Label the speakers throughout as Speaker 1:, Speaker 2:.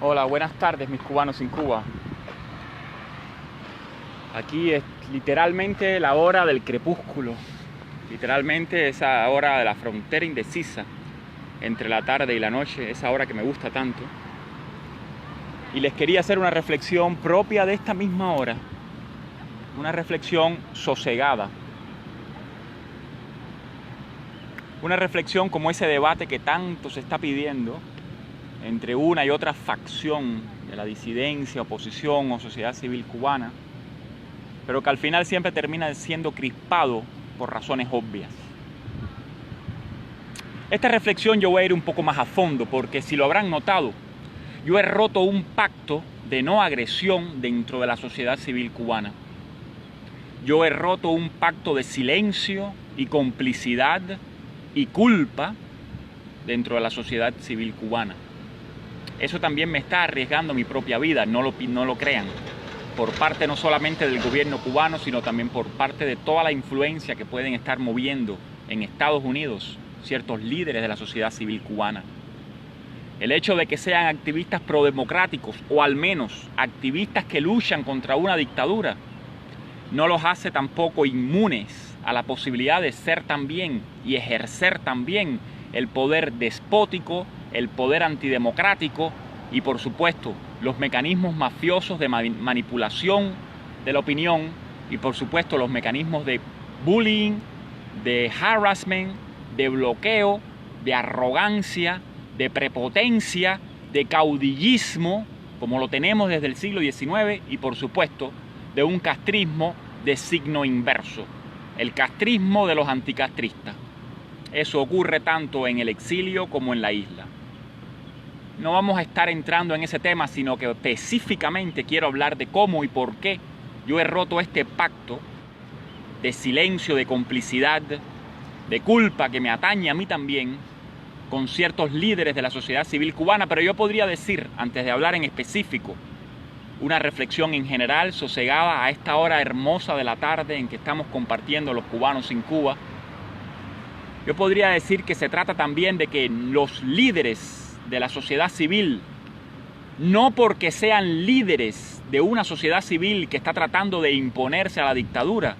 Speaker 1: Hola, buenas tardes, mis cubanos en Cuba. Aquí es literalmente la hora del crepúsculo, literalmente esa hora de la frontera indecisa entre la tarde y la noche, esa hora que me gusta tanto. Y les quería hacer una reflexión propia de esta misma hora, una reflexión sosegada, una reflexión como ese debate que tanto se está pidiendo entre una y otra facción de la disidencia, oposición o sociedad civil cubana, pero que al final siempre termina siendo crispado por razones obvias. Esta reflexión yo voy a ir un poco más a fondo, porque si lo habrán notado, yo he roto un pacto de no agresión dentro de la sociedad civil cubana. Yo he roto un pacto de silencio y complicidad y culpa dentro de la sociedad civil cubana. Eso también me está arriesgando mi propia vida, no lo crean, por parte no solamente del gobierno cubano, sino también por parte de toda la influencia que pueden estar moviendo en Estados Unidos ciertos líderes de la sociedad civil cubana. El hecho de que sean activistas prodemocráticos o al menos activistas que luchan contra una dictadura no los hace tampoco inmunes a la posibilidad de ser también y ejercer también el poder despótico, el poder antidemocrático y, por supuesto, los mecanismos mafiosos de manipulación de la opinión y, por supuesto, los mecanismos de bullying, de harassment, de bloqueo, de arrogancia, de prepotencia, de caudillismo, como lo tenemos desde el siglo XIX, y, por supuesto, de un castrismo de signo inverso, el castrismo de los anticastristas. Eso ocurre tanto en el exilio como en la isla. No vamos a estar entrando en ese tema, sino que específicamente quiero hablar de cómo y por qué yo he roto este pacto de silencio, de complicidad, de culpa que me atañe a mí también con ciertos líderes de la sociedad civil cubana. Pero yo podría decir, antes de hablar en específico, una reflexión en general, sosegada a esta hora hermosa de la tarde en que estamos compartiendo los cubanos en Cuba. Yo podría decir que se trata también de que los líderes de la sociedad civil, no porque sean líderes de una sociedad civil que está tratando de imponerse a la dictadura,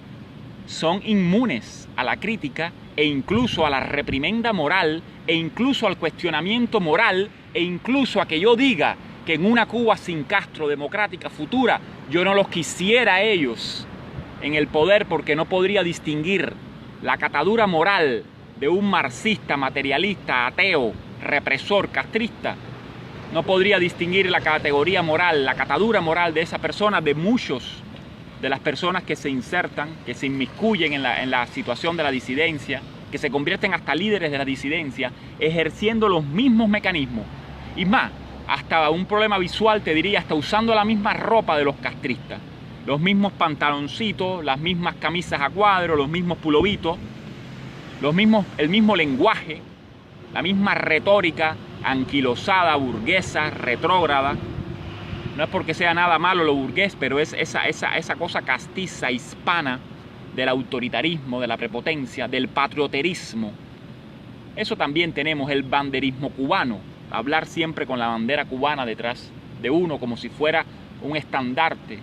Speaker 1: son inmunes a la crítica e incluso a la reprimenda moral e incluso al cuestionamiento moral e incluso a que yo diga que en una Cuba sin Castro, democrática, futura, yo no los quisiera a ellos en el poder porque no podría distinguir la catadura moral de un marxista, materialista, ateo, represor, castrista. No podría distinguir la categoría moral, la catadura moral de esa persona de muchos de las personas que se insertan, que se inmiscuyen en la situación de la disidencia, que se convierten hasta líderes de la disidencia, ejerciendo los mismos mecanismos. Y más, hasta un problema visual, te diría, hasta usando la misma ropa de los castristas. Los mismos pantaloncitos, las mismas camisas a cuadro, los mismos pulovitos, el mismo lenguaje, la misma retórica anquilosada, burguesa, retrógrada. No es porque sea nada malo lo burgués, pero es esa cosa castiza, hispana, del autoritarismo, de la prepotencia, del patrioterismo. Eso también tenemos, el banderismo cubano, hablar siempre con la bandera cubana detrás de uno como si fuera un estandarte.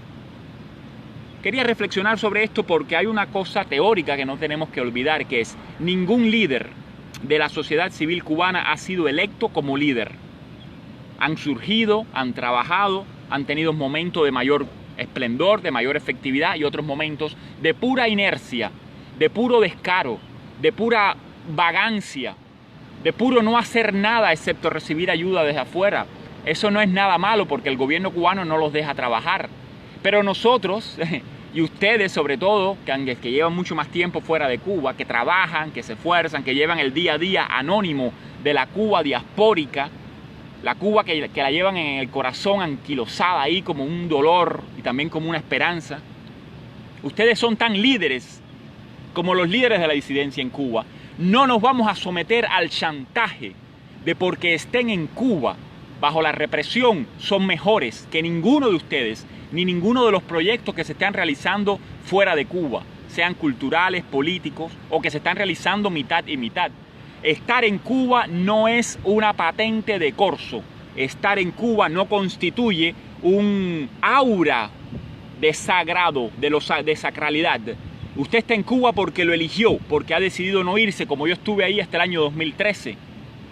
Speaker 1: Quería reflexionar sobre esto porque hay una cosa teórica que no tenemos que olvidar, que es: ningún líder de la sociedad civil cubana ha sido electo como líder. Han surgido, han trabajado, han tenido momentos de mayor esplendor, de mayor efectividad y otros momentos de pura inercia, de puro descaro, de pura vagancia, de puro no hacer nada excepto recibir ayuda desde afuera. Eso no es nada malo porque el gobierno cubano no los deja trabajar. Pero nosotros, y ustedes sobre todo, que llevan mucho más tiempo fuera de Cuba, que trabajan, que se esfuerzan, que llevan el día a día anónimo de la Cuba diaspórica, la Cuba que la llevan en el corazón anquilosada ahí como un dolor y también como una esperanza. Ustedes son tan líderes como los líderes de la disidencia en Cuba. No nos vamos a someter al chantaje de porque estén en Cuba bajo la represión son mejores que ninguno de ustedes, ni ninguno de los proyectos que se están realizando fuera de Cuba, sean culturales, políticos o que se están realizando mitad y mitad. Estar en Cuba no es una patente de corso. estar en Cuba no constituye un aura de sagrado, de sacralidad. Usted está en Cuba porque lo eligió, porque ha decidido no irse, como yo estuve ahí hasta el año 2013.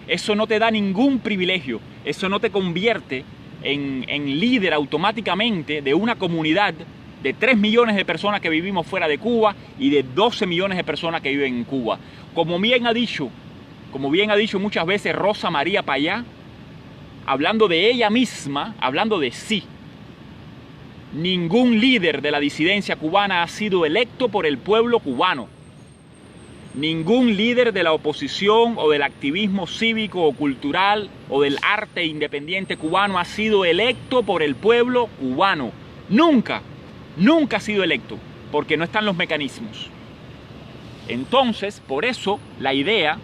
Speaker 1: Eso no te da ningún privilegio, eso no te convierte en líder automáticamente de una comunidad de 3 millones de personas que vivimos fuera de Cuba y de 12 millones de personas que viven en Cuba. Como bien ha dicho muchas veces Rosa María Payá, hablando de ella misma, hablando de sí, ningún líder de la disidencia cubana ha sido electo por el pueblo cubano. Ningún líder de la oposición o del activismo cívico o cultural o del arte independiente cubano ha sido electo por el pueblo cubano. Nunca, nunca ha sido electo, porque no están los mecanismos. Entonces, por eso, la idea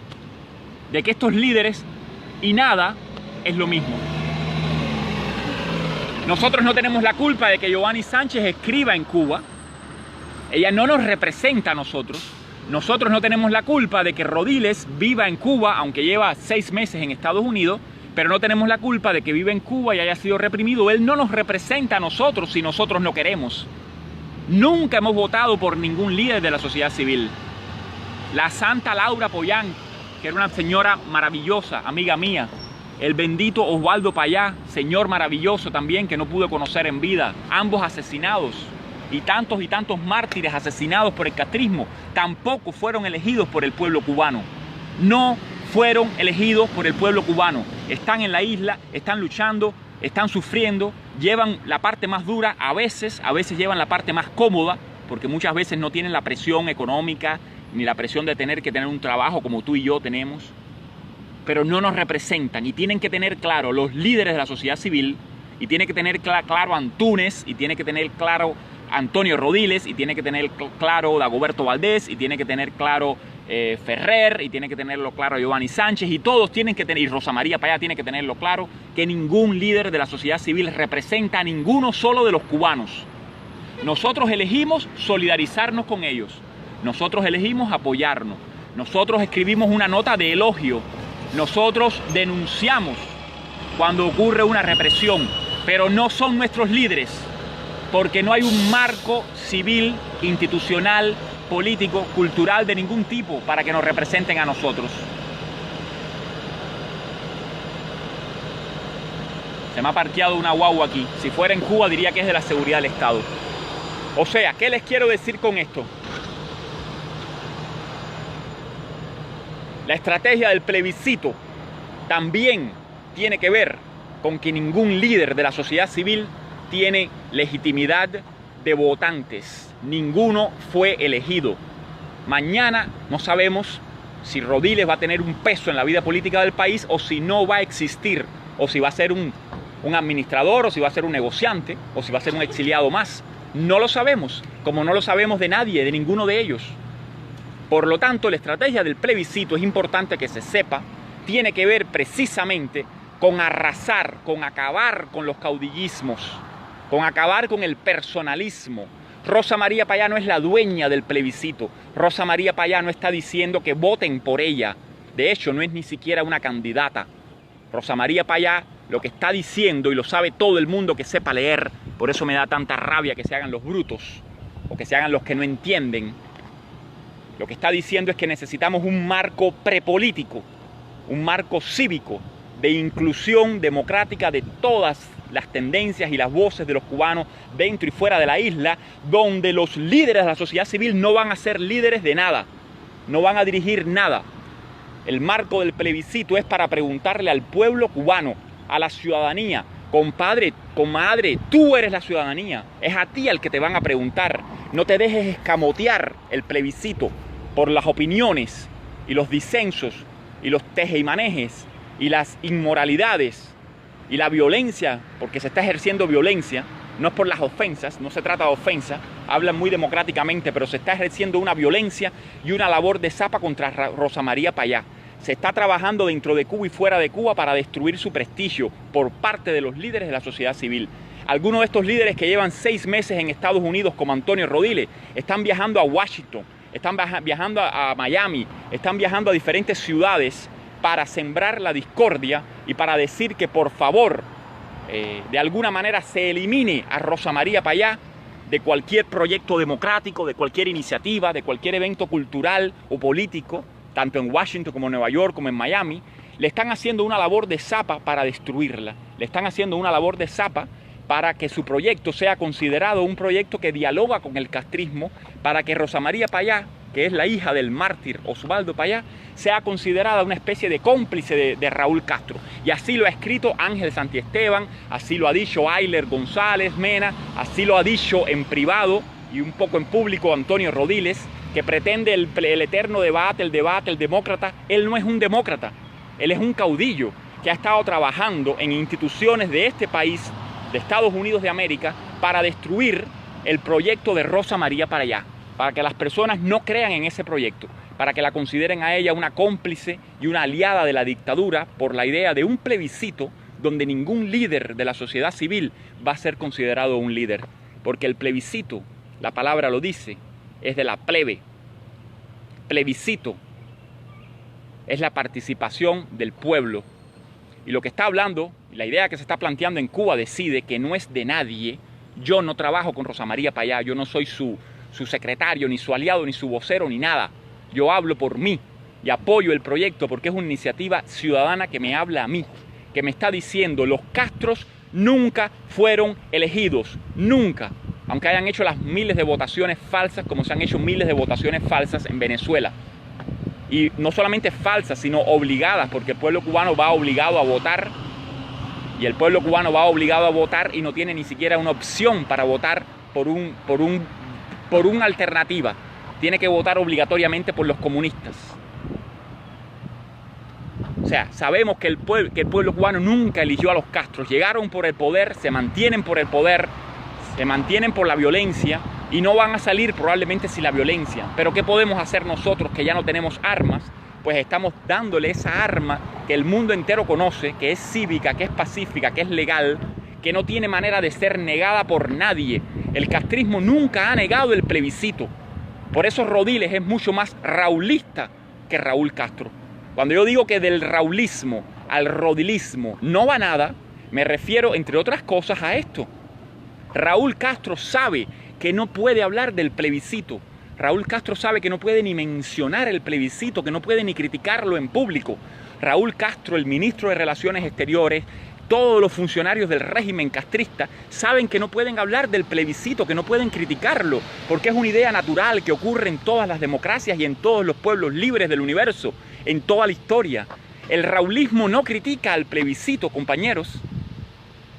Speaker 1: de que estos líderes y nada es lo mismo. Nosotros no tenemos la culpa de que Yohanny Sánchez escriba en Cuba. Ella no nos representa a nosotros. Nosotros no tenemos la culpa de que Rodiles viva en Cuba, aunque lleva 6 meses en Estados Unidos, pero no tenemos la culpa de que viva en Cuba y haya sido reprimido. Él no nos representa a nosotros si nosotros no queremos. Nunca hemos votado por ningún líder de la sociedad civil. La santa Laura Pollán, que era una señora maravillosa, amiga mía. El bendito Osvaldo Payá, señor maravilloso también, que no pude conocer en vida. Ambos asesinados. Y tantos mártires asesinados por el castrismo tampoco fueron elegidos por el pueblo cubano. No fueron elegidos por el pueblo cubano. Están en la isla, están luchando, están sufriendo, llevan la parte más dura, a veces llevan la parte más cómoda, porque muchas veces no tienen la presión económica ni la presión de tener que tener un trabajo como tú y yo tenemos, pero no nos representan. Y tienen que tener claro los líderes de la sociedad civil, y tiene que tener claro Antúnez, y tiene que tener claro Antonio Rodiles, y tiene que tener claro Dagoberto Valdés, y tiene que tener claro Ferrer, y tiene que tenerlo claro Yohanny Sánchez, y todos tienen que tener, y Rosa María Payá tiene que tenerlo claro, que ningún líder de la sociedad civil representa a ninguno solo de los cubanos. Nosotros elegimos solidarizarnos con ellos, nosotros elegimos apoyarnos, nosotros escribimos una nota de elogio, nosotros denunciamos cuando ocurre una represión, pero no son nuestros líderes, porque no hay un marco civil, institucional, político, cultural de ningún tipo para que nos representen a nosotros. Se me ha parqueado una guagua aquí. Si fuera en Cuba diría que es de la seguridad del Estado. O sea, ¿qué les quiero decir con esto? La estrategia del plebiscito también tiene que ver con que ningún líder de la sociedad civil tiene legitimidad de votantes. Ninguno fue elegido. Mañana no sabemos si Rodiles va a tener un peso en la vida política del país o si no va a existir, o si va a ser un administrador, o si va a ser un negociante, o si va a ser un exiliado más. No lo sabemos, como no lo sabemos de nadie, de ninguno de ellos. Por lo tanto, la estrategia del plebiscito, es importante que se sepa, tiene que ver precisamente con arrasar, con acabar con los caudillismos, con acabar con el personalismo. Rosa María Payá no es la dueña del plebiscito. Rosa María Payá no está diciendo que voten por ella. De hecho, no es ni siquiera una candidata. Rosa María Payá lo que está diciendo, y lo sabe todo el mundo que sepa leer, por eso me da tanta rabia que se hagan los brutos o que se hagan los que no entienden. Lo que está diciendo es que necesitamos un marco prepolítico, un marco cívico de inclusión democrática de todas las tendencias y las voces de los cubanos dentro y fuera de la isla, donde los líderes de la sociedad civil no van a ser líderes de nada, no van a dirigir nada. El marco del plebiscito es para preguntarle al pueblo cubano, a la ciudadanía: compadre, comadre, tú eres la ciudadanía, es a ti al que te van a preguntar. No te dejes escamotear el plebiscito por las opiniones y los disensos y los tejemanejes y las inmoralidades y la violencia, porque se está ejerciendo violencia. No es por las ofensas, no se trata de ofensa, hablan muy democráticamente, pero se está ejerciendo una violencia y una labor de zapa contra Rosa María Payá. Se está trabajando dentro de Cuba y fuera de Cuba para destruir su prestigio por parte de los líderes de la sociedad civil. Algunos de estos líderes que llevan 6 meses en Estados Unidos, como Antonio Rodiles, están viajando a Washington, están viajando a Miami, están viajando a diferentes ciudades para sembrar la discordia y para decir que por favor, de alguna manera se elimine a Rosa María Payá de cualquier proyecto democrático, de cualquier iniciativa, de cualquier evento cultural o político, tanto en Washington como en Nueva York como en Miami. Le están haciendo una labor de zapa para destruirla. Le están haciendo una labor de zapa para que su proyecto sea considerado un proyecto que dialoga con el castrismo, para que Rosa María Payá, que es la hija del mártir Osvaldo Payá, sea considerada una especie de cómplice de Raúl Castro. Y así lo ha escrito Ángel Santiesteban, así lo ha dicho Ayler González Mena, así lo ha dicho en privado y un poco en público Antonio Rodiles, que pretende el eterno debate, el demócrata. Él no es un demócrata, él es un caudillo que ha estado trabajando en instituciones de este país, de Estados Unidos de América, para destruir el proyecto de Rosa María Payá, para que las personas no crean en ese proyecto, para que la consideren a ella una cómplice y una aliada de la dictadura por la idea de un plebiscito donde ningún líder de la sociedad civil va a ser considerado un líder. Porque el plebiscito, la palabra lo dice, es de la plebe. Plebiscito es la participación del pueblo. Y lo que está hablando, la idea que se está planteando en Cuba decide que no es de nadie. Yo no trabajo con Rosa María Payá, yo no soy su secretario, ni su aliado, ni su vocero, ni nada. Yo hablo por mí y apoyo el proyecto porque es una iniciativa ciudadana que me habla a mí, que me está diciendo los Castros nunca fueron elegidos, nunca, aunque hayan hecho las miles de votaciones falsas como se han hecho miles de votaciones falsas en Venezuela. Y no solamente falsas, sino obligadas, porque el pueblo cubano va obligado a votar y el pueblo cubano va obligado a votar y no tiene ni siquiera una opción para votar por una alternativa. Tiene que votar obligatoriamente por los comunistas. O sea, sabemos que el pueblo cubano nunca eligió a los Castros. Llegaron por el poder, se mantienen por el poder, se mantienen por la violencia y no van a salir probablemente sin la violencia. Pero ¿qué podemos hacer nosotros que ya no tenemos armas? Pues estamos dándole esa arma que el mundo entero conoce, que es cívica, que es pacífica, que es legal, que no tiene manera de ser negada por nadie. El castrismo nunca ha negado el plebiscito. Por eso Rodiles es mucho más raulista que Raúl Castro. Cuando yo digo que del raulismo al rodilismo no va nada, me refiero, entre otras cosas, a esto. Raúl Castro sabe que no puede hablar del plebiscito. Raúl Castro sabe que no puede ni mencionar el plebiscito, que no puede ni criticarlo en público. Raúl Castro, el ministro de Relaciones Exteriores, todos los funcionarios del régimen castrista saben que no pueden hablar del plebiscito, que no pueden criticarlo, porque es una idea natural que ocurre en todas las democracias y en todos los pueblos libres del universo, en toda la historia. El raulismo no critica al plebiscito, compañeros.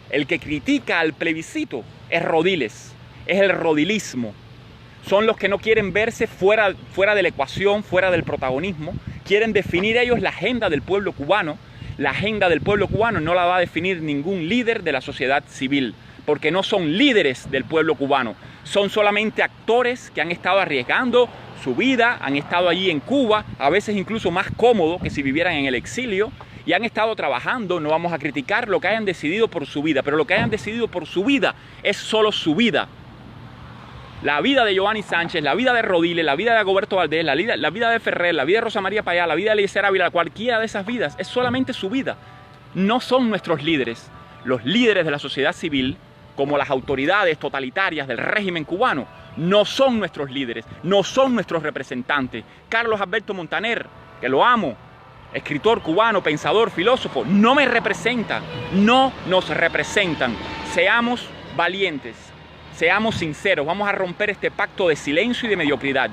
Speaker 1: El que critica al plebiscito es Rodiles, es el rodilismo. Son los que no quieren verse fuera de la ecuación, fuera del protagonismo. Quieren definir ellos la agenda del pueblo cubano. La agenda del pueblo cubano no la va a definir ningún líder de la sociedad civil, porque no son líderes del pueblo cubano. Son solamente actores que han estado arriesgando su vida, han estado allí en Cuba, a veces incluso más cómodo que si vivieran en el exilio, y han estado trabajando. No vamos a criticar lo que hayan decidido por su vida, pero lo que hayan decidido por su vida es solo su vida. La vida de Giovanni Sánchez, la vida de Rodiles, la vida de Agoberto Valdés, la vida de Ferrer, la vida de Rosa María Payá, la vida de Eliezer Ávila, cualquiera de esas vidas es solamente su vida. No son nuestros líderes. Los líderes de la sociedad civil, como las autoridades totalitarias del régimen cubano, no son nuestros líderes, no son nuestros representantes. Carlos Alberto Montaner, que lo amo, escritor cubano, pensador, filósofo, no me representa, no nos representan. Seamos valientes. Seamos sinceros, vamos a romper este pacto de silencio y de mediocridad.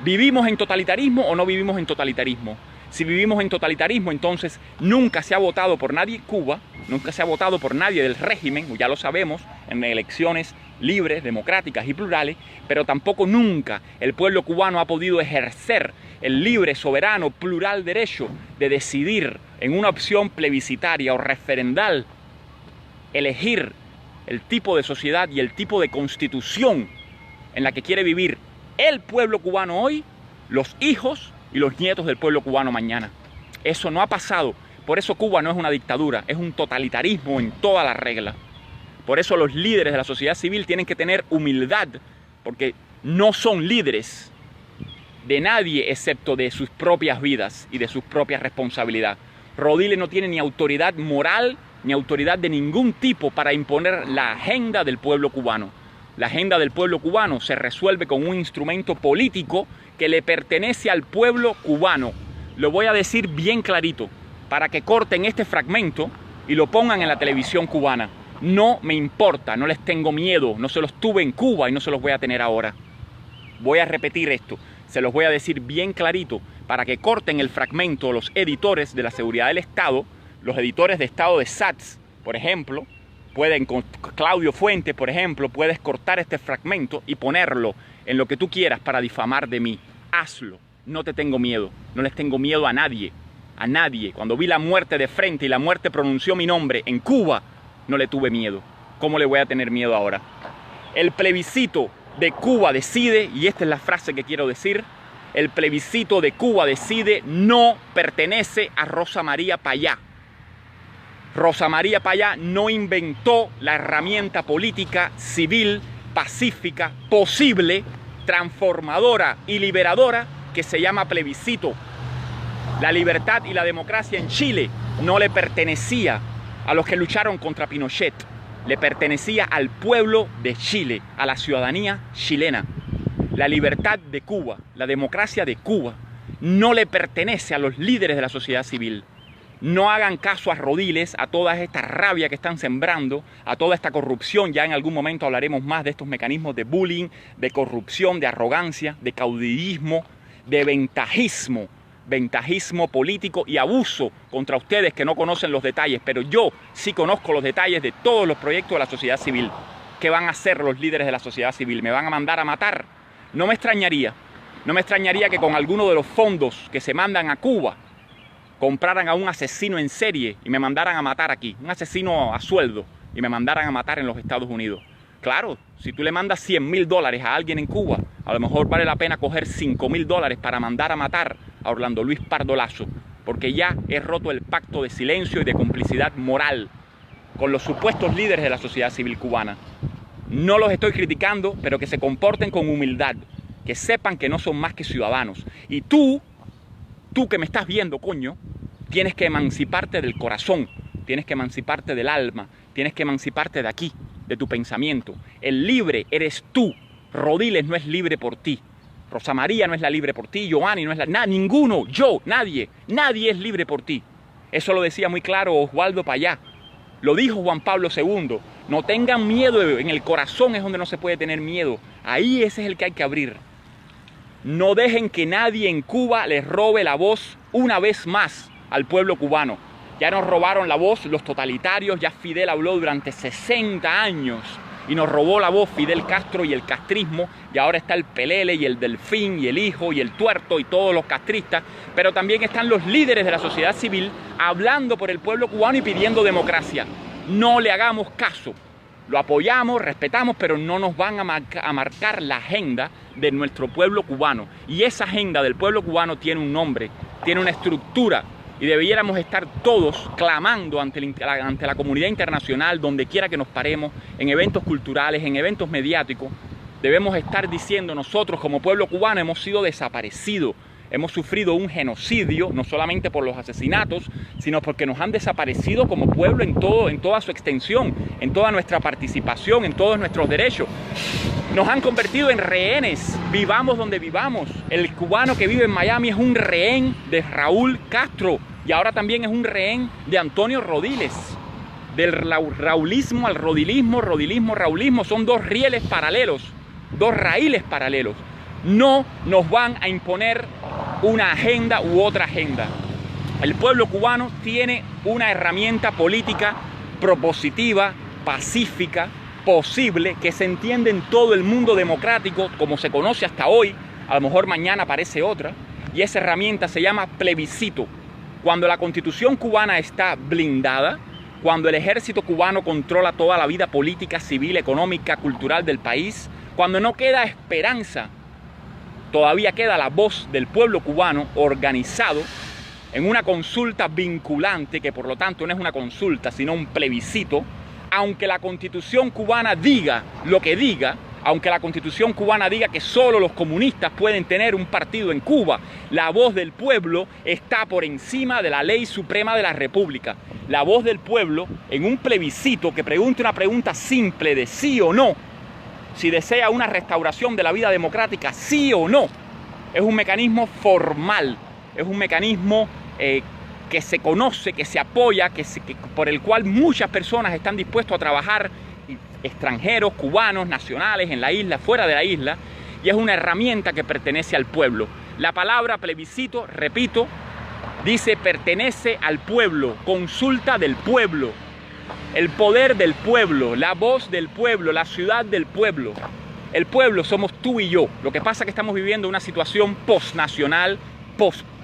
Speaker 1: ¿Vivimos en totalitarismo o no vivimos en totalitarismo? Si vivimos en totalitarismo, entonces nunca se ha votado por nadie en Cuba, nunca se ha votado por nadie del régimen, ya lo sabemos, en elecciones libres, democráticas y plurales, pero tampoco nunca el pueblo cubano ha podido ejercer el libre, soberano, plural derecho de decidir en una opción plebiscitaria o referendal, elegir el tipo de sociedad y el tipo de constitución en la que quiere vivir el pueblo cubano hoy, los hijos y los nietos del pueblo cubano mañana. Eso no ha pasado. Por eso Cuba no es una dictadura, es un totalitarismo en toda la regla. Por eso los líderes de la sociedad civil tienen que tener humildad, porque no son líderes de nadie excepto de sus propias vidas y de sus propias responsabilidades. Rodiles no tiene ni autoridad moral ni autoridad de ningún tipo para imponer la agenda del pueblo cubano. La agenda del pueblo cubano se resuelve con un instrumento político que le pertenece al pueblo cubano. Lo voy a decir bien clarito para que corten este fragmento y lo pongan en la televisión cubana. No me importa, no les tengo miedo, no se los tuve en Cuba y no se los voy a tener ahora. Voy a repetir esto, se los voy a decir bien clarito para que corten el fragmento los editores de la seguridad del Estado, los editores de Estado de SATS, por ejemplo, pueden, con Claudio Fuentes, por ejemplo, puedes cortar este fragmento y ponerlo en lo que tú quieras para difamar de mí. Hazlo, no te tengo miedo, no les tengo miedo a nadie, a nadie. Cuando vi la muerte de frente y la muerte pronunció mi nombre en Cuba, no le tuve miedo. ¿Cómo le voy a tener miedo ahora? El plebiscito de Cuba decide, y esta es la frase que quiero decir, el plebiscito de Cuba decide no pertenece a Rosa María Payá. Rosa María Payá no inventó la herramienta política, civil, pacífica, posible, transformadora y liberadora que se llama plebiscito. La libertad y la democracia en Chile no le pertenecía a los que lucharon contra Pinochet, le pertenecía al pueblo de Chile, a la ciudadanía chilena. La libertad de Cuba, la democracia de Cuba, no le pertenece a los líderes de la sociedad civil. No hagan caso a Rodiles, a toda esta rabia que están sembrando, a toda esta corrupción. Ya en algún momento hablaremos más de estos mecanismos de bullying, de corrupción, de arrogancia, de caudillismo, de ventajismo político y abuso contra ustedes que no conocen los detalles. Pero yo sí conozco los detalles de todos los proyectos de la sociedad civil. ¿Qué van a hacer los líderes de la sociedad civil? ¿Me van a mandar a matar? No me extrañaría que con alguno de los fondos que se mandan a Cuba compraran a un asesino en serie y me mandaran a matar aquí, un asesino a sueldo, y me mandaran a matar en los Estados Unidos. Claro, si tú le mandas $100.000 a alguien en Cuba, a lo mejor vale la pena coger $5.000 para mandar a matar a Orlando Luis Pardo Lazo, porque ya he roto el pacto de silencio y de complicidad moral con los supuestos líderes de la sociedad civil cubana. No los estoy criticando, pero que se comporten con humildad, que sepan que no son más que ciudadanos. Y tú que me estás viendo, coño, tienes que emanciparte del corazón, tienes que emanciparte del alma, tienes que emanciparte de aquí, de tu pensamiento. El libre eres tú. Rodiles no es libre por ti. Rosa María no es la libre por ti. Giovanni no es la... ninguno, yo, nadie es libre por ti. Eso lo decía muy claro Oswaldo Payá. Lo dijo Juan Pablo II. No tengan miedo, en el corazón es donde no se puede tener miedo. Ahí ese es el que hay que abrir. No dejen que nadie en Cuba les robe la voz una vez más al pueblo cubano. Ya nos robaron la voz los totalitarios, ya Fidel habló durante 60 años y nos robó la voz Fidel Castro y el castrismo, y ahora está el Pelele y el Delfín y el Hijo y el Tuerto y todos los castristas, pero también están los líderes de la sociedad civil hablando por el pueblo cubano y pidiendo democracia. No le hagamos caso. Lo apoyamos, respetamos, pero no nos van a marcar la agenda de nuestro pueblo cubano. Y esa agenda del pueblo cubano tiene un nombre, tiene una estructura, y debiéramos estar todos clamando ante la comunidad internacional, donde quiera que nos paremos, en eventos culturales, en eventos mediáticos. Debemos estar diciendo: nosotros como pueblo cubano hemos sido desaparecidos. Hemos sufrido un genocidio, no solamente por los asesinatos, sino porque nos han desaparecido como pueblo en toda su extensión, en toda nuestra participación, en todos nuestros derechos. Nos han convertido en rehenes, vivamos donde vivamos. El cubano que vive en Miami es un rehén de Raúl Castro y ahora también es un rehén de Antonio Rodiles. Del raulismo al rodilismo, raulismo, son dos rieles paralelos, dos raíles paralelos. No nos van a imponer una agenda u otra agenda. El pueblo cubano tiene una herramienta política propositiva, pacífica, posible, que se entiende en todo el mundo democrático como se conoce hasta hoy. A lo mejor mañana aparece otra, y esa herramienta se llama plebiscito. Cuando la Constitución cubana está blindada, cuando el ejército cubano controla toda la vida política, civil, económica, cultural del país, cuando no queda esperanza, todavía queda la voz del pueblo cubano organizado en una consulta vinculante, que por lo tanto no es una consulta, sino un plebiscito. Aunque la Constitución cubana diga lo que diga, Aunque la Constitución cubana diga que solo los comunistas pueden tener un partido en Cuba, la voz del pueblo está por encima de la ley suprema de la República. La voz del pueblo, en un plebiscito que pregunte una pregunta simple de sí o no, si desea una restauración de la vida democrática, sí o no, es un mecanismo formal, es un mecanismo que se conoce, que se apoya, por el cual muchas personas están dispuestos a trabajar, extranjeros, cubanos, nacionales, en la isla, fuera de la isla, y es una herramienta que pertenece al pueblo. La palabra plebiscito, repito, dice pertenece al pueblo, consulta del pueblo, el poder del pueblo, la voz del pueblo, la ciudad del pueblo. El pueblo somos tú y yo. Lo que pasa es que estamos viviendo una situación postnacional,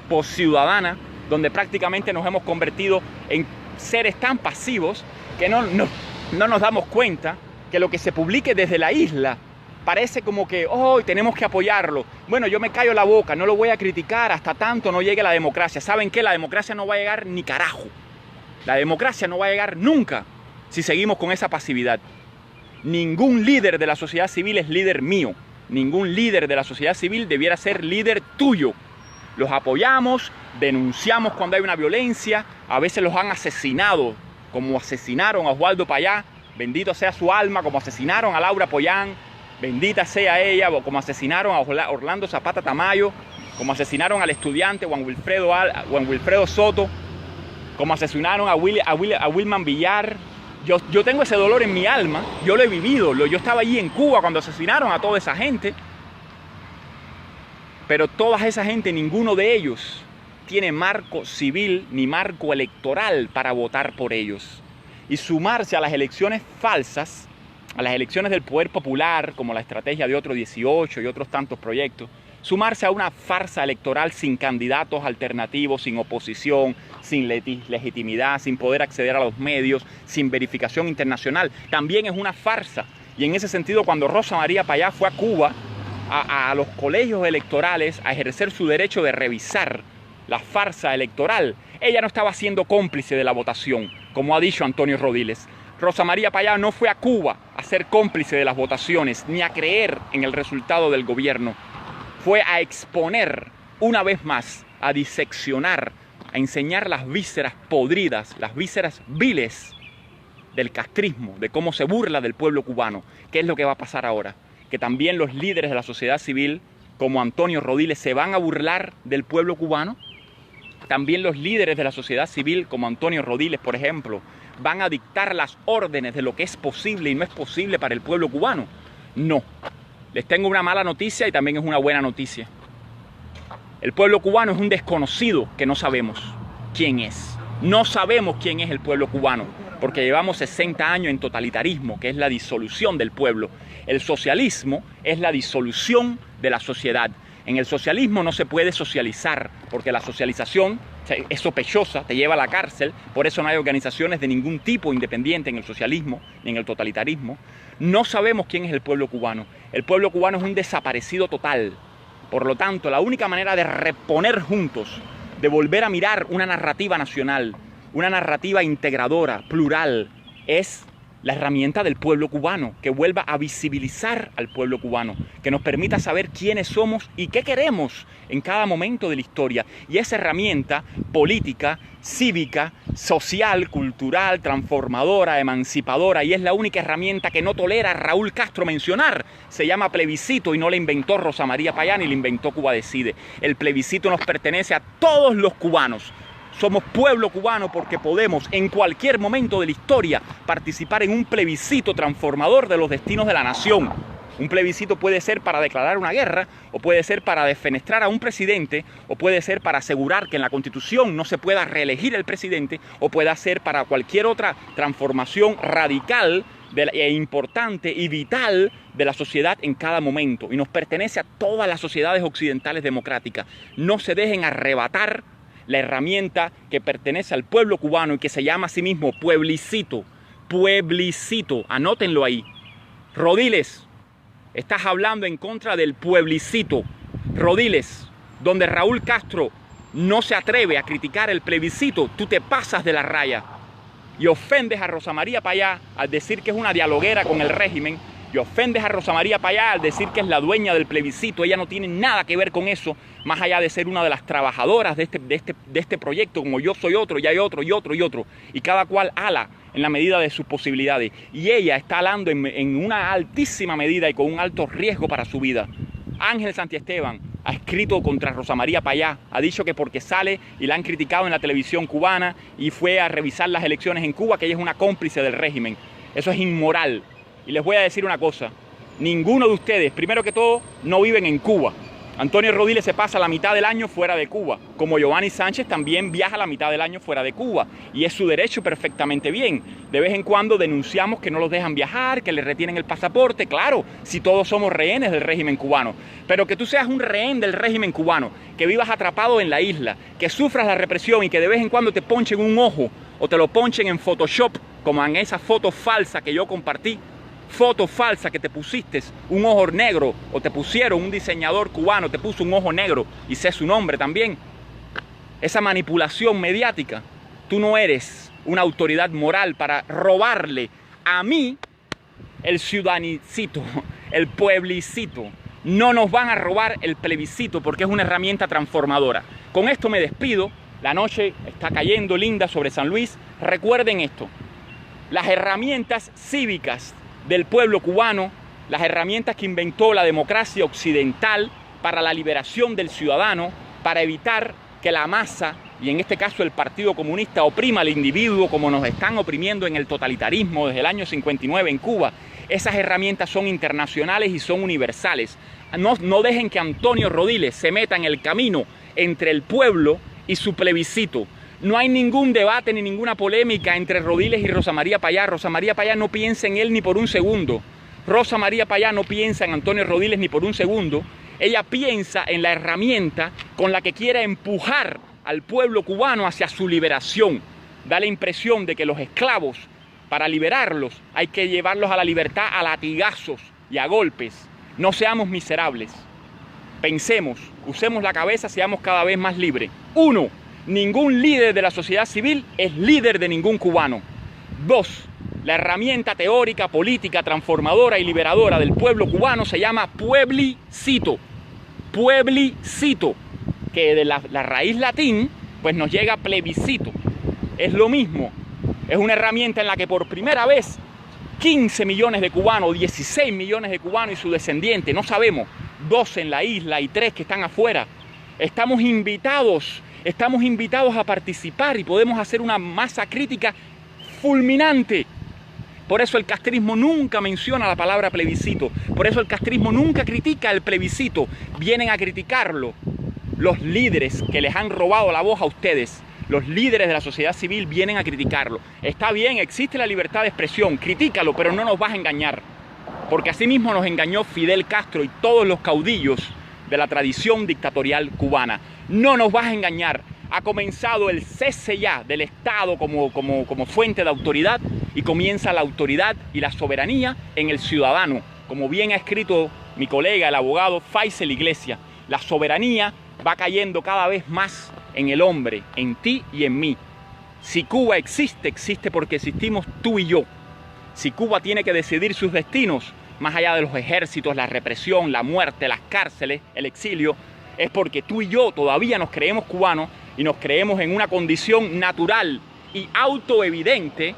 Speaker 1: postciudadana, donde prácticamente nos hemos convertido en seres tan pasivos que no nos damos cuenta que lo que se publique desde la isla parece como que, oh, tenemos que apoyarlo. Bueno, yo me callo la boca, no lo voy a criticar hasta tanto no llegue la democracia. ¿Saben qué? La democracia no va a llegar ni carajo. La democracia no va a llegar nunca si seguimos con esa pasividad. Ningún líder de la sociedad civil es líder mío. Ningún líder de la sociedad civil debiera ser líder tuyo. Los apoyamos, denunciamos cuando hay una violencia, a veces los han asesinado, como asesinaron a Oswaldo Payá, bendito sea su alma, como asesinaron a Laura Pollán, bendita sea ella, o como asesinaron a Orlando Zapata Tamayo, como asesinaron al estudiante Juan Wilfredo Soto, como asesinaron a Wilman Villar. Yo tengo ese dolor en mi alma, yo lo he vivido, yo estaba allí en Cuba cuando asesinaron a toda esa gente, pero toda esa gente, ninguno de ellos tiene marco civil ni marco electoral para votar por ellos. Y sumarse a las elecciones falsas, a las elecciones del poder popular, como la estrategia de Otro 18 y otros tantos proyectos, sumarse a una farsa electoral sin candidatos alternativos, sin oposición, sin legitimidad, sin poder acceder a los medios, sin verificación internacional, también es una farsa. Y en ese sentido, cuando Rosa María Payá fue a Cuba, a los colegios electorales, a ejercer su derecho de revisar la farsa electoral, ella no estaba siendo cómplice de la votación, como ha dicho Antonio Rodiles. Rosa María Payá no fue a Cuba a ser cómplice de las votaciones, ni a creer en el resultado del gobierno. Fue a exponer, una vez más, a diseccionar, a enseñar las vísceras podridas, las vísceras viles del castrismo, de cómo se burla del pueblo cubano. ¿Qué es lo que va a pasar ahora? Que también los líderes de la sociedad civil, como Antonio Rodiles, se van a burlar del pueblo cubano. También los líderes de la sociedad civil, como Antonio Rodiles, por ejemplo, van a dictar las órdenes de lo que es posible y no es posible para el pueblo cubano. No. Les tengo una mala noticia y también es una buena noticia. El pueblo cubano es un desconocido que no sabemos quién es. No sabemos quién es el pueblo cubano, porque llevamos 60 años en totalitarismo, que es la disolución del pueblo. El socialismo es la disolución de la sociedad. En el socialismo no se puede socializar, porque la socialización es sospechosa, te lleva a la cárcel, por eso no hay organizaciones de ningún tipo independiente en el socialismo ni en el totalitarismo. No sabemos quién es el pueblo cubano. El pueblo cubano es un desaparecido total. Por lo tanto, la única manera de reponer juntos, de volver a mirar una narrativa nacional, una narrativa integradora, plural, es la herramienta del pueblo cubano, que vuelva a visibilizar al pueblo cubano, que nos permita saber quiénes somos y qué queremos en cada momento de la historia. Y esa herramienta política, cívica, social, cultural, transformadora, emancipadora, y es la única herramienta que no tolera a Raúl Castro mencionar, se llama plebiscito y no la inventó Rosa María Payá ni la inventó Cuba Decide. El plebiscito nos pertenece a todos los cubanos. Somos pueblo cubano porque podemos en cualquier momento de la historia participar en un plebiscito transformador de los destinos de la nación. Un plebiscito puede ser para declarar una guerra, o puede ser para defenestrar a un presidente, o puede ser para asegurar que en la Constitución no se pueda reelegir el presidente, o puede ser para cualquier otra transformación radical e importante y vital de la sociedad en cada momento. Y nos pertenece a todas las sociedades occidentales democráticas. No se dejen arrebatar la herramienta que pertenece al pueblo cubano y que se llama a sí mismo pueblicito. Pueblicito, anótenlo ahí. Rodiles, estás hablando en contra del pueblicito. Rodiles, donde Raúl Castro no se atreve a criticar el plebiscito, tú te pasas de la raya y ofendes a Rosa María Payá al decir que es una dialoguera con el régimen, y ofendes a Rosa María Payá al decir que es la dueña del plebiscito. Ella no tiene nada que ver con eso, más allá de ser una de las trabajadoras de este proyecto, como yo soy otro, y hay otro, y otro, y otro. Y cada cual ala en la medida de sus posibilidades. Y ella está alando en una altísima medida y con un alto riesgo para su vida. Ángel Santiesteban ha escrito contra Rosa María Payá, ha dicho que porque sale y la han criticado en la televisión cubana y fue a revisar las elecciones en Cuba, que ella es una cómplice del régimen. Eso es inmoral. Y les voy a decir una cosa, ninguno de ustedes, primero que todo, no viven en Cuba. Antonio Rodiles se pasa la mitad del año fuera de Cuba, como Giovanni Sánchez también viaja la mitad del año fuera de Cuba, y es su derecho perfectamente bien. De vez en cuando denunciamos que no los dejan viajar, que les retienen el pasaporte, claro, si todos somos rehenes del régimen cubano, pero que tú seas un rehén del régimen cubano, que vivas atrapado en la isla, que sufras la represión y que de vez en cuando te ponchen un ojo o te lo ponchen en Photoshop, como en esa foto falsa que yo compartí, foto falsa que te pusiste un ojo negro, o te pusieron un diseñador cubano, te puso un ojo negro y sé su nombre también. Esa manipulación mediática, tú no eres una autoridad moral para robarle a mí el ciudanicito, el pueblicito. No nos van a robar el plebiscito porque es una herramienta transformadora. Con esto me despido. La noche está cayendo linda sobre San Luis. Recuerden esto, las herramientas cívicas del pueblo cubano, las herramientas que inventó la democracia occidental para la liberación del ciudadano, para evitar que la masa, y en este caso el Partido Comunista, oprima al individuo como nos están oprimiendo en el totalitarismo desde el año 59 en Cuba. Esas herramientas son internacionales y son universales. No dejen que Antonio Rodiles se meta en el camino entre el pueblo y su plebiscito. No hay ningún debate ni ninguna polémica entre Rodiles y Rosa María Payá. Rosa María Payá no piensa en él ni por un segundo. Rosa María Payá no piensa en Antonio Rodiles ni por un segundo. Ella piensa en la herramienta con la que quiere empujar al pueblo cubano hacia su liberación. Da la impresión de que los esclavos, para liberarlos, hay que llevarlos a la libertad a latigazos y a golpes. No seamos miserables. Pensemos, usemos la cabeza, seamos cada vez más libres. 1. Ningún líder de la sociedad civil es líder de ningún cubano. 2. La herramienta teórica, política, transformadora y liberadora del pueblo cubano se llama pueblicito. Pueblicito, que de la raíz latín, pues nos llega plebiscito. Es lo mismo. Es una herramienta en la que por primera vez 15 millones de cubanos, 16 millones de cubanos y sus descendientes, no sabemos, 12 en la isla y 3 que están afuera, estamos invitados a participar y podemos hacer una masa crítica fulminante. Por eso el castrismo nunca menciona la palabra plebiscito. Por eso el castrismo nunca critica el plebiscito. Vienen a criticarlo los líderes que les han robado la voz a ustedes. Los líderes de la sociedad civil vienen a criticarlo. Está bien, existe la libertad de expresión, critícalo, pero no nos vas a engañar. Porque así mismo nos engañó Fidel Castro y todos los caudillos de la tradición dictatorial cubana. No nos vas a engañar. Ha comenzado el cese ya del Estado como fuente de autoridad y comienza la autoridad y la soberanía en el ciudadano. Como bien ha escrito mi colega, el abogado Faisel Iglesias, la soberanía va cayendo cada vez más en el hombre, en ti y en mí. Si Cuba existe, existe porque existimos tú y yo. Si Cuba tiene que decidir sus destinos, más allá de los ejércitos, la represión, la muerte, las cárceles, el exilio, es porque tú y yo todavía nos creemos cubanos y nos creemos en una condición natural y autoevidente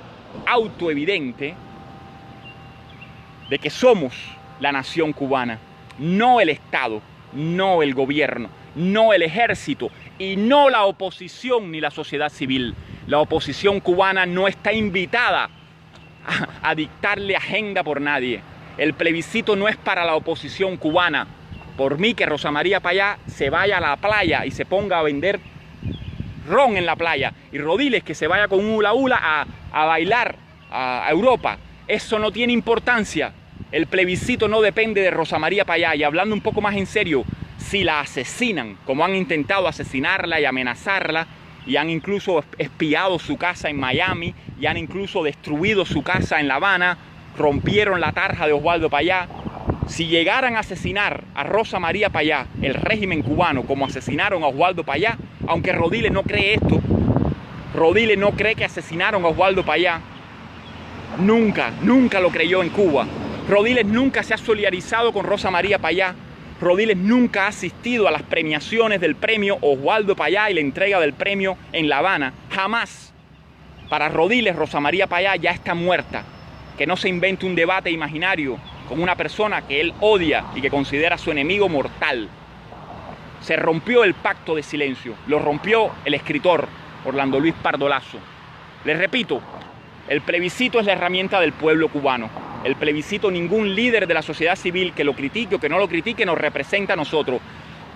Speaker 1: de que somos la nación cubana, no el Estado, no el gobierno, no el ejército y no la oposición ni la sociedad civil. La oposición cubana no está invitada a dictarle agenda por nadie. El plebiscito no es para la oposición cubana. Por mí que Rosa María Payá se vaya a la playa y se ponga a vender ron en la playa, y Rodiles que se vaya con un hula hula a bailar a Europa. Eso no tiene importancia. El plebiscito no depende de Rosa María Payá. Y hablando un poco más en serio, si la asesinan, como han intentado asesinarla y amenazarla, y han incluso espiado su casa en Miami, y han incluso destruido su casa en La Habana, rompieron la tarja de Oswaldo Payá. Si llegaran a asesinar a Rosa María Payá, el régimen cubano, como asesinaron a Oswaldo Payá, aunque Rodiles no cree esto, Rodiles no cree que asesinaron a Oswaldo Payá, nunca lo creyó en Cuba. Rodiles nunca se ha solidarizado con Rosa María Payá. Rodiles nunca ha asistido a las premiaciones del premio Oswaldo Payá y la entrega del premio en La Habana. Jamás. Para Rodiles, Rosa María Payá ya está muerta. Que no se invente un debate imaginario con una persona que él odia y que considera su enemigo mortal. Se rompió el pacto de silencio. Lo rompió el escritor Orlando Luis Pardo Lazo. Les repito, el plebiscito es la herramienta del pueblo cubano. El plebiscito, ningún líder de la sociedad civil que lo critique o que no lo critique nos representa a nosotros.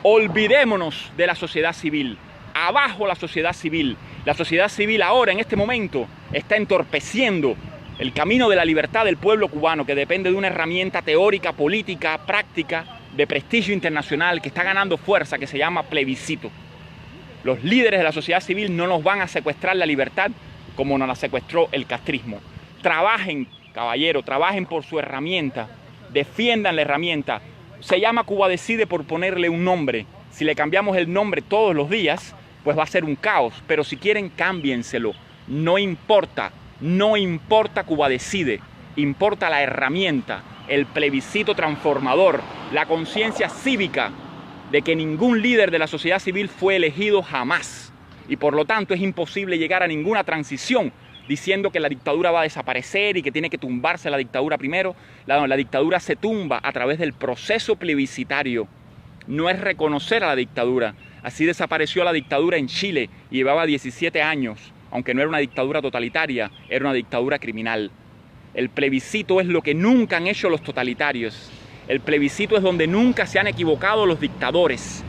Speaker 1: Olvidémonos de la sociedad civil. Abajo la sociedad civil. La sociedad civil ahora, en este momento, está entorpeciendo el camino de la libertad del pueblo cubano, que depende de una herramienta teórica, política, práctica, de prestigio internacional, que está ganando fuerza, que se llama plebiscito. Los líderes de la sociedad civil no nos van a secuestrar la libertad como nos la secuestró el castrismo. Trabajen, caballero, trabajen por su herramienta, defiendan la herramienta. Se llama Cuba Decide por ponerle un nombre. Si le cambiamos el nombre todos los días, pues va a ser un caos, pero si quieren, cámbienselo. No importa Cuba Decide, importa la herramienta, el plebiscito transformador, la conciencia cívica de que ningún líder de la sociedad civil fue elegido jamás. Y por lo tanto es imposible llegar a ninguna transición diciendo que la dictadura va a desaparecer y que tiene que tumbarse la dictadura primero. La dictadura se tumba a través del proceso plebiscitario. No es reconocer a la dictadura. Así desapareció la dictadura en Chile y llevaba 17 años, aunque no era una dictadura totalitaria, era una dictadura criminal. El plebiscito es lo que nunca han hecho los totalitarios. El plebiscito es donde nunca se han equivocado los dictadores,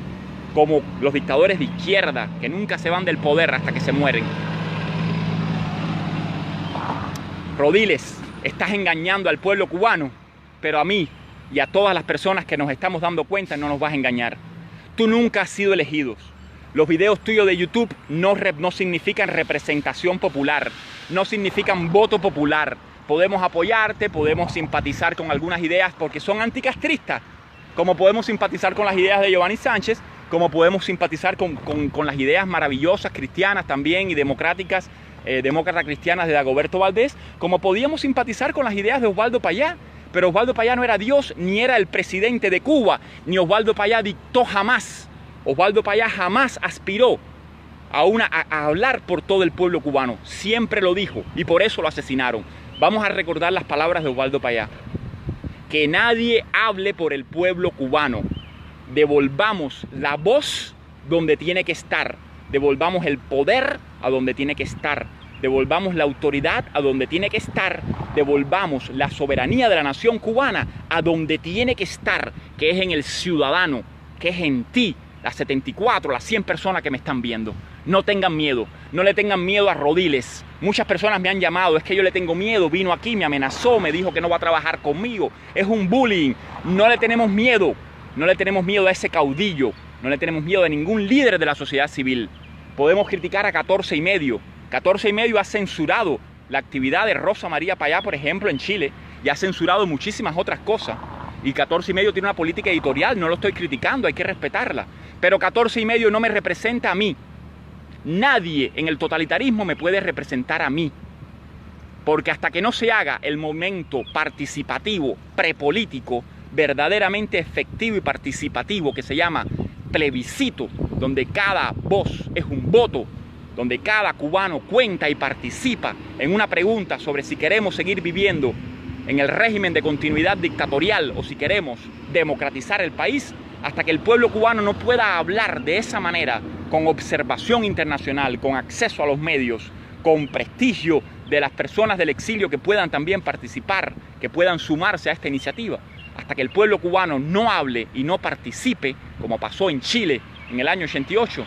Speaker 1: como los dictadores de izquierda, que nunca se van del poder hasta que se mueren. Rodiles, estás engañando al pueblo cubano, pero a mí y a todas las personas que nos estamos dando cuenta no nos vas a engañar. Tú nunca has sido elegido. Los videos tuyos de YouTube no significan representación popular, no significan voto popular. Podemos apoyarte, podemos simpatizar con algunas ideas porque son anticastristas, como podemos simpatizar con las ideas de Giovanni Sánchez, como podemos simpatizar con las ideas maravillosas cristianas también y democráticas, demócratas cristianas de Dagoberto Valdés, como podíamos simpatizar con las ideas de Oswaldo Payá. Pero Oswaldo Payá no era Dios, ni era el presidente de Cuba, ni Oswaldo Payá dictó jamás. Oswaldo Payá jamás aspiró a hablar por todo el pueblo cubano. Siempre lo dijo y por eso lo asesinaron. Vamos a recordar las palabras de Oswaldo Payá. Que nadie hable por el pueblo cubano. Devolvamos la voz donde tiene que estar. Devolvamos el poder a donde tiene que estar. Devolvamos la autoridad a donde tiene que estar. Devolvamos la soberanía de la nación cubana a donde tiene que estar, que es en el ciudadano, que es en ti, las 74, las 100 personas que me están viendo. No tengan miedo, no le tengan miedo a Rodiles. Muchas personas me han llamado, es que yo le tengo miedo, vino aquí, me amenazó, me dijo que no va a trabajar conmigo. Es un bullying. No le tenemos miedo, no le tenemos miedo a ese caudillo, no le tenemos miedo a ningún líder de la sociedad civil. Podemos criticar a 14 y medio. 14 y medio ha censurado la actividad de Rosa María Payá, por ejemplo, en Chile, y ha censurado muchísimas otras cosas. Y 14 y medio tiene una política editorial, no lo estoy criticando, hay que respetarla. Pero 14 y medio no me representa a mí. Nadie en el totalitarismo me puede representar a mí. Porque hasta que no se haga el momento participativo, prepolítico, verdaderamente efectivo y participativo, que se llama plebiscito, donde cada voz es un voto, donde cada cubano cuenta y participa en una pregunta sobre si queremos seguir viviendo en el régimen de continuidad dictatorial o si queremos democratizar el país, hasta que el pueblo cubano no pueda hablar de esa manera, con observación internacional, con acceso a los medios, con prestigio de las personas del exilio que puedan también participar, que puedan sumarse a esta iniciativa, hasta que el pueblo cubano no hable y no participe, como pasó en Chile en el año 88,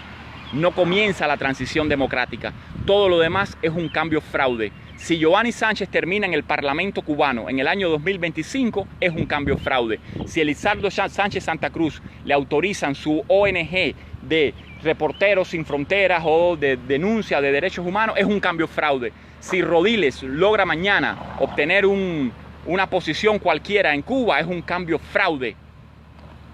Speaker 1: no comienza la transición democrática. Todo lo demás es un cambio fraude. Si Giovanni Sánchez termina en el Parlamento cubano en el año 2025, es un cambio fraude. Si Elizardo Sánchez Santa Cruz le autorizan su ONG de Reporteros Sin Fronteras o de denuncia de derechos humanos, es un cambio fraude. Si Rodiles logra mañana obtener una posición cualquiera en Cuba, es un cambio fraude.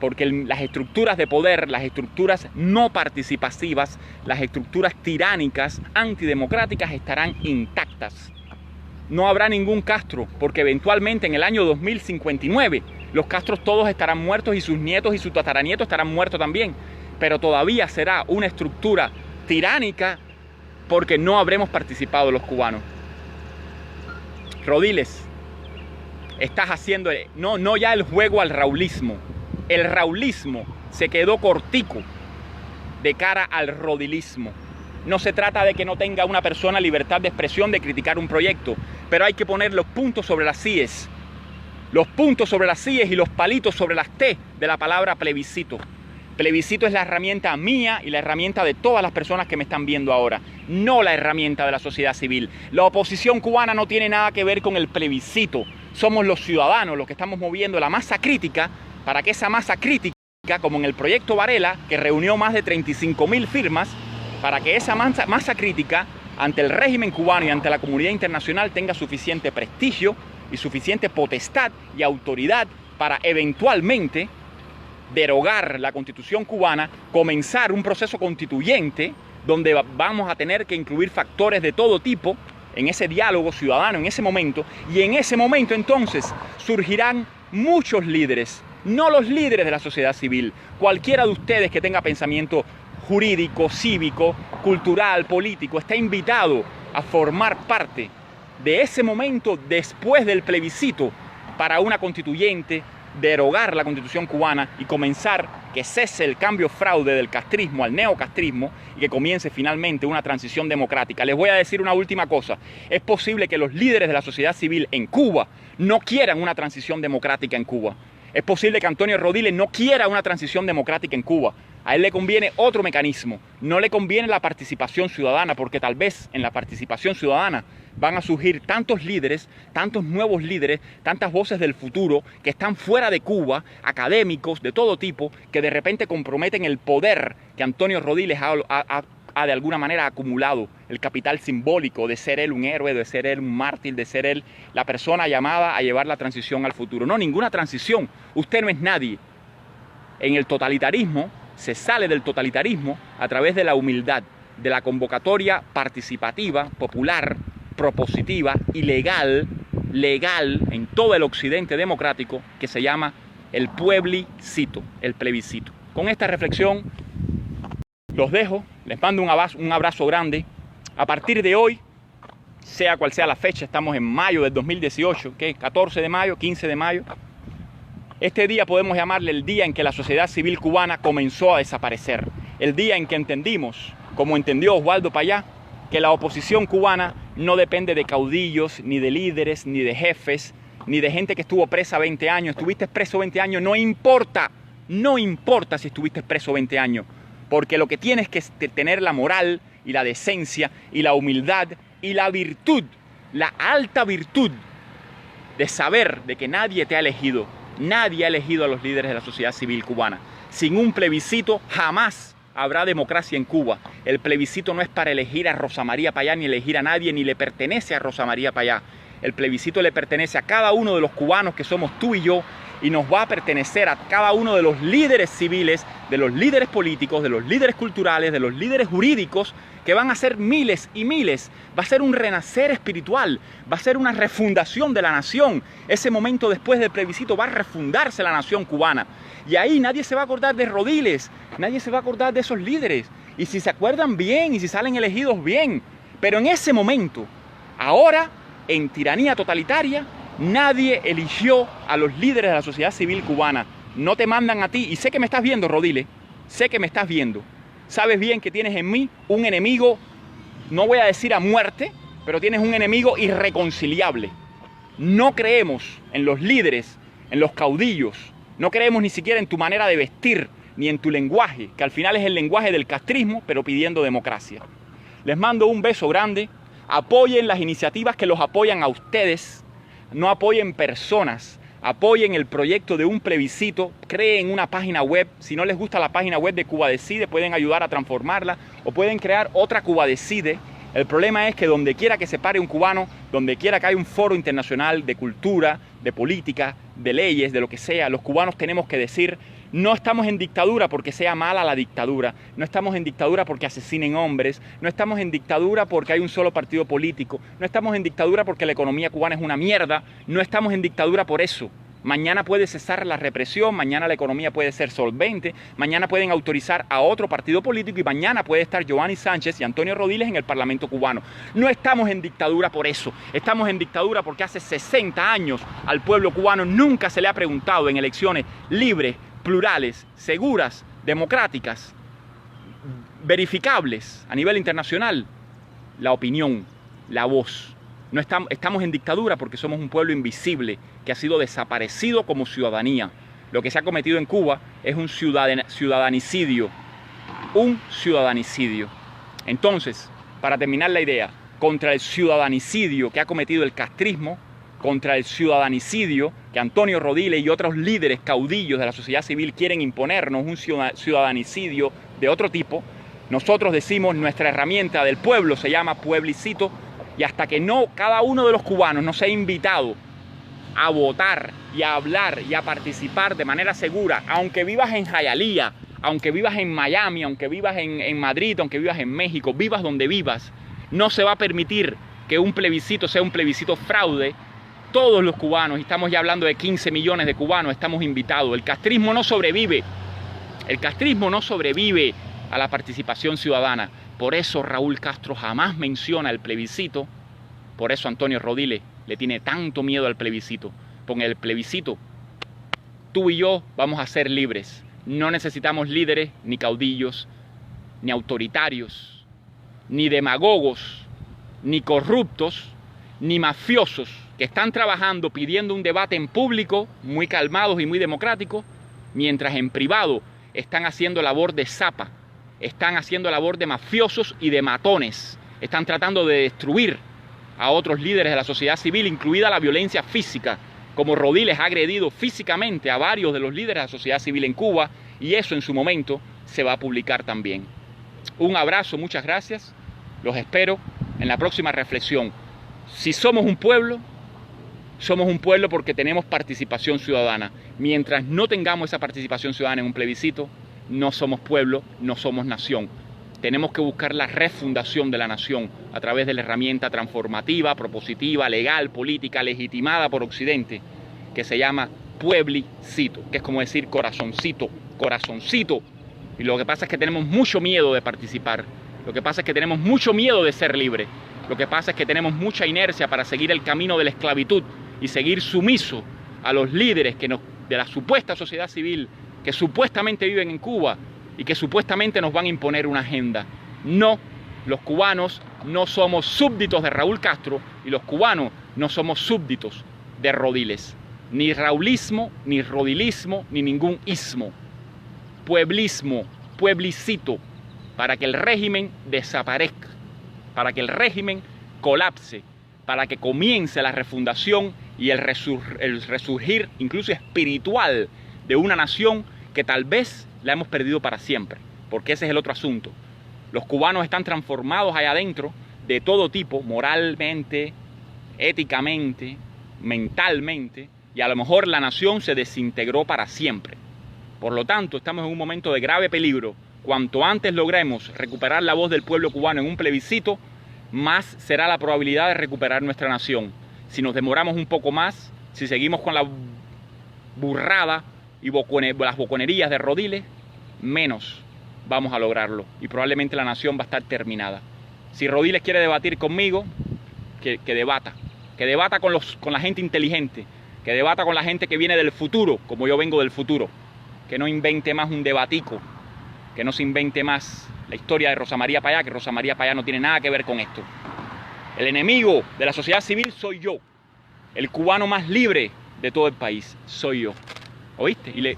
Speaker 1: Porque las estructuras de poder, las estructuras no participativas, las estructuras tiránicas, antidemocráticas estarán intactas. no habrá ningún Castro, porque eventualmente en el año 2059 los Castros todos estarán muertos y sus nietos y sus tataranietos estarán muertos también. Pero todavía será una estructura tiránica porque no habremos participado los cubanos. Rodiles, estás haciendo no ya el juego al raulismo. El raulismo se quedó cortico de cara al rodilismo. No se trata de que no tenga una persona libertad de expresión de criticar un proyecto, pero hay que poner los puntos sobre las íes. Los puntos sobre las íes y los palitos sobre las T de la palabra plebiscito. Plebiscito es la herramienta mía y la herramienta de todas las personas que me están viendo ahora, no la herramienta de la sociedad civil. La oposición cubana no tiene nada que ver con el plebiscito. Somos los ciudadanos los que estamos moviendo la masa crítica para que esa masa crítica, como en el proyecto Varela, que reunió más de 35.000 firmas, para que esa masa crítica ante el régimen cubano y ante la comunidad internacional tenga suficiente prestigio y suficiente potestad y autoridad para eventualmente derogar la Constitución cubana, comenzar un proceso constituyente donde vamos a tener que incluir factores de todo tipo en ese diálogo ciudadano en ese momento, y en ese momento entonces surgirán muchos líderes, no los líderes de la sociedad civil, cualquiera de ustedes que tenga pensamiento jurídico, cívico, cultural, político, está invitado a formar parte de ese momento después del plebiscito para una constituyente, derogar la Constitución cubana y comenzar que cese el cambio fraude del castrismo al neocastrismo y que comience finalmente una transición democrática. Les voy a decir una última cosa. Es posible que los líderes de la sociedad civil en Cuba no quieran una transición democrática en Cuba. Es posible que Antonio Rodiles no quiera una transición democrática en Cuba. A él le conviene otro mecanismo. No le conviene la participación ciudadana, porque tal vez en la participación ciudadana van a surgir tantos líderes, tantos nuevos líderes, tantas voces del futuro que están fuera de Cuba, académicos de todo tipo, que de repente comprometen el poder que Antonio Rodiles ha de alguna manera acumulado, el capital simbólico de ser él un héroe, de ser él un mártir, de ser él la persona llamada a llevar la transición al futuro. No, ninguna transición. Usted no es nadie. En el totalitarismo se sale del totalitarismo a través de la humildad, de la convocatoria participativa, popular, propositiva y legal en todo el occidente democrático, que se llama el plebiscito, el plebiscito. Con esta reflexión los dejo, les mando un abrazo grande. A partir de hoy, sea cual sea la fecha, estamos en mayo del 2018, ¿qué? 14 de mayo, 15 de mayo. Este día podemos llamarle el día en que la sociedad civil cubana comenzó a desaparecer. El día en que entendimos, como entendió Osvaldo Payá, que la oposición cubana no depende de caudillos, ni de líderes, ni de jefes, ni de gente que estuvo presa 20 años. Estuviste preso 20 años, no importa si estuviste preso 20 años. Porque lo que tienes que tener la moral y la decencia y la humildad y la virtud, la alta virtud de saber de que nadie te ha elegido. Nadie ha elegido a los líderes de la sociedad civil cubana. Sin un plebiscito jamás habrá democracia en Cuba. El plebiscito no es para elegir a Rosa María Payá ni elegir a nadie, ni le pertenece a Rosa María Payá. El plebiscito le pertenece a cada uno de los cubanos que somos tú y yo, y nos va a pertenecer a cada uno de los líderes civiles, de los líderes políticos, de los líderes culturales, de los líderes jurídicos, que van a ser miles y miles. Va a ser un renacer espiritual, va a ser una refundación de la nación. Ese momento después del plebiscito va a refundarse la nación cubana. Y ahí nadie se va a acordar de Rodiles, nadie se va a acordar de esos líderes. Y si se acuerdan bien, y si salen elegidos bien. Pero en ese momento, ahora, en tiranía totalitaria, nadie eligió a los líderes de la sociedad civil cubana. No te mandan a ti. Y sé que me estás viendo, Rodiles. Sé que me estás viendo. Sabes bien que tienes en mí un enemigo, no voy a decir a muerte, pero tienes un enemigo irreconciliable. No creemos en los líderes, en los caudillos. No creemos ni siquiera en tu manera de vestir, ni en tu lenguaje, que al final es el lenguaje del castrismo, pero pidiendo democracia. Les mando un beso grande. Apoyen las iniciativas que los apoyan a ustedes. No apoyen personas, apoyen el proyecto de un plebiscito, creen una página web. Si no les gusta la página web de Cuba Decide, pueden ayudar a transformarla o pueden crear otra Cuba Decide. El problema es que donde quiera que se pare un cubano, donde quiera que haya un foro internacional de cultura, de política, de leyes, de lo que sea, los cubanos tenemos que decir: No estamos en dictadura porque sea mala la dictadura. No estamos en dictadura porque asesinen hombres. No estamos en dictadura porque hay un solo partido político. No estamos en dictadura porque la economía cubana es una mierda. No estamos en dictadura por eso. Mañana puede cesar la represión, mañana la economía puede ser solvente, mañana pueden autorizar a otro partido político y mañana puede estar Giovanni Sánchez y Antonio Rodiles en el Parlamento cubano. No estamos en dictadura por eso, estamos en dictadura porque hace 60 años al pueblo cubano nunca se le ha preguntado en elecciones libres, plurales, seguras, democráticas, verificables a nivel internacional, la opinión, la voz. No estamos en dictadura porque somos un pueblo invisible que ha sido desaparecido como ciudadanía. Lo que se ha cometido en Cuba es un ciudadanicidio. Un ciudadanicidio. Entonces, para terminar la idea, contra el ciudadanicidio que ha cometido el castrismo, contra el ciudadanicidio que Antonio Rodiles y otros líderes caudillos de la sociedad civil quieren imponernos, un ciudadanicidio de otro tipo, nosotros decimos nuestra herramienta del pueblo se llama Pueblicito. Y hasta que cada uno de los cubanos no sea invitado a votar y a hablar y a participar de manera segura, aunque vivas en Hialeah, aunque vivas en Miami, aunque vivas en Madrid, aunque vivas en México, vivas donde vivas, no se va a permitir que un plebiscito sea un plebiscito fraude. Todos los cubanos, y estamos ya hablando de 15 millones de cubanos, estamos invitados. El castrismo no sobrevive. El castrismo no sobrevive a la participación ciudadana. Por eso Raúl Castro jamás menciona el plebiscito. Por eso Antonio Rodiles le tiene tanto miedo al plebiscito. Con el plebiscito, tú y yo vamos a ser libres. No necesitamos líderes, ni caudillos, ni autoritarios, ni demagogos, ni corruptos, ni mafiosos que están trabajando pidiendo un debate en público, muy calmados y muy democráticos, mientras en privado están haciendo labor de zapa. Están haciendo labor de mafiosos y de matones. Están tratando de destruir a otros líderes de la sociedad civil, incluida la violencia física, como Rodiles ha agredido físicamente a varios de los líderes de la sociedad civil en Cuba, y eso en su momento se va a publicar también. Un abrazo, muchas gracias. Los espero en la próxima reflexión. Si somos un pueblo porque tenemos participación ciudadana. Mientras no tengamos esa participación ciudadana en un plebiscito, no somos pueblo, no somos nación. Tenemos que buscar la refundación de la nación a través de la herramienta transformativa, propositiva, legal, política, legitimada por Occidente, que se llama pueblicito, que es como decir corazoncito, corazoncito. Y lo que pasa es que tenemos mucho miedo de participar. Lo que pasa es que tenemos mucho miedo de ser libres. Lo que pasa es que tenemos mucha inercia para seguir el camino de la esclavitud y seguir sumiso a los líderes de la supuesta sociedad civil que supuestamente viven en Cuba y que supuestamente nos van a imponer una agenda. No, los cubanos no somos súbditos de Raúl Castro y los cubanos no somos súbditos de Rodiles. Ni raulismo, ni rodilismo, ni ningún ismo. Pueblismo, pueblicito, para que el régimen desaparezca, para que el régimen colapse, para que comience la refundación y el resurgir incluso espiritual de una nación que tal vez la hemos perdido para siempre, porque ese es el otro asunto. Los cubanos están transformados allá adentro de todo tipo, moralmente, éticamente, mentalmente, y a lo mejor la nación se desintegró para siempre. Por lo tanto, estamos en un momento de grave peligro. Cuanto antes logremos recuperar la voz del pueblo cubano en un plebiscito, más será la probabilidad de recuperar nuestra nación. Si nos demoramos un poco más, si seguimos con la burrada y las boconerías de Rodiles, menos vamos a lograrlo y probablemente la nación va a estar terminada. Si Rodiles quiere debatir conmigo, que debata con la gente inteligente, que debata con la gente que viene del futuro, como yo vengo del futuro, que no invente más un debatico, que no se invente más la historia de Rosa María Payá, que Rosa María Payá no tiene nada que ver con esto. El enemigo de la sociedad civil soy yo, el cubano más libre de todo el país soy yo. ¿Oíste?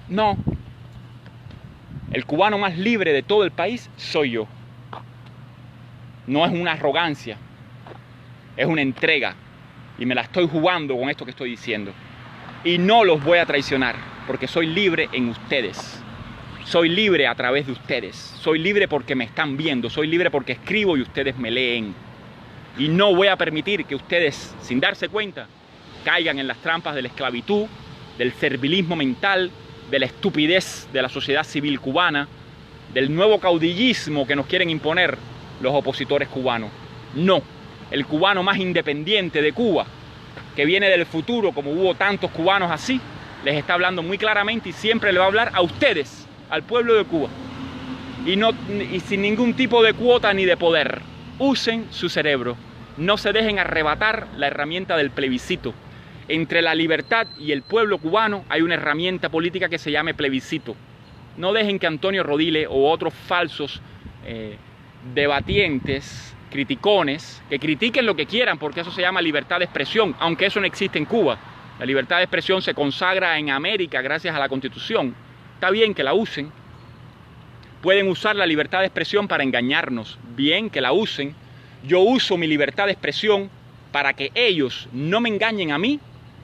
Speaker 1: No. El cubano más libre de todo el país soy yo. No es una arrogancia, es una entrega. Y me la estoy jugando con esto que estoy diciendo. Y no los voy a traicionar, porque soy libre en ustedes. Soy libre a través de ustedes. Soy libre porque me están viendo. Soy libre porque escribo y ustedes me leen. Y no voy a permitir que ustedes, sin darse cuenta, caigan en las trampas de la esclavitud, del servilismo mental, de la estupidez de la sociedad civil cubana, del nuevo caudillismo que nos quieren imponer los opositores cubanos. No, el cubano más independiente de Cuba, que viene del futuro, como hubo tantos cubanos así, les está hablando muy claramente y siempre le va a hablar a ustedes, al pueblo de Cuba. Y sin ningún tipo de cuota ni de poder. Usen su cerebro. No se dejen arrebatar la herramienta del plebiscito. Entre la libertad y el pueblo cubano hay una herramienta política que se llama plebiscito. No dejen que Antonio Rodile o otros falsos debatientes, criticones, que critiquen lo que quieran, porque eso se llama libertad de expresión, aunque eso no existe en Cuba. La libertad de expresión se consagra en América gracias a la Constitución. Está bien que la usen. Pueden usar la libertad de expresión para engañarnos. Bien que la usen. Yo uso mi libertad de expresión para que ellos no me engañen a mí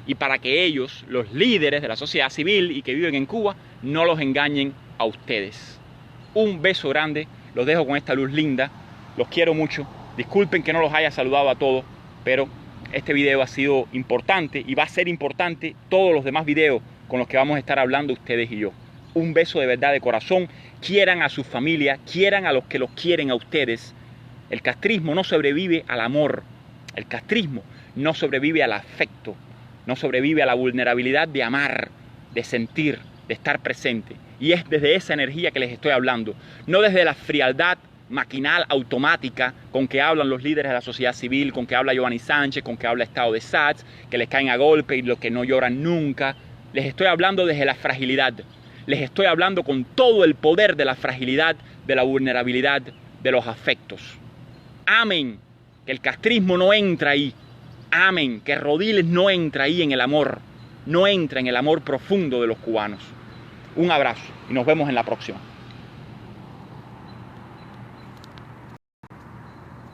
Speaker 1: y para que ellos, los líderes de la sociedad civil y que viven en Cuba, no los engañen a ustedes. Un beso grande. Los dejo con esta luz linda. Los quiero mucho. Disculpen que no los haya saludado a todos, pero este video ha sido importante y va a ser importante todos los demás videos con los que vamos a estar hablando ustedes y yo. Un beso de verdad de corazón. Quieran a su familia, quieran a los que los quieren a ustedes. El castrismo no sobrevive al amor. El castrismo no sobrevive al afecto. No sobrevive a la vulnerabilidad de amar, de sentir, de estar presente. Y es desde esa energía que les estoy hablando. No desde la frialdad maquinal, automática, con que hablan los líderes de la sociedad civil, con que habla Giovanni Sánchez, con que habla Estado de Sats, que les caen a golpe y los que no lloran nunca. Les estoy hablando desde la fragilidad. Les estoy hablando con todo el poder de la fragilidad, de la vulnerabilidad, de los afectos. Amen que el castrismo no entra ahí. Amen que Rodiles no entra ahí en el amor. No entra en el amor profundo de los cubanos. Un abrazo y nos vemos en la próxima.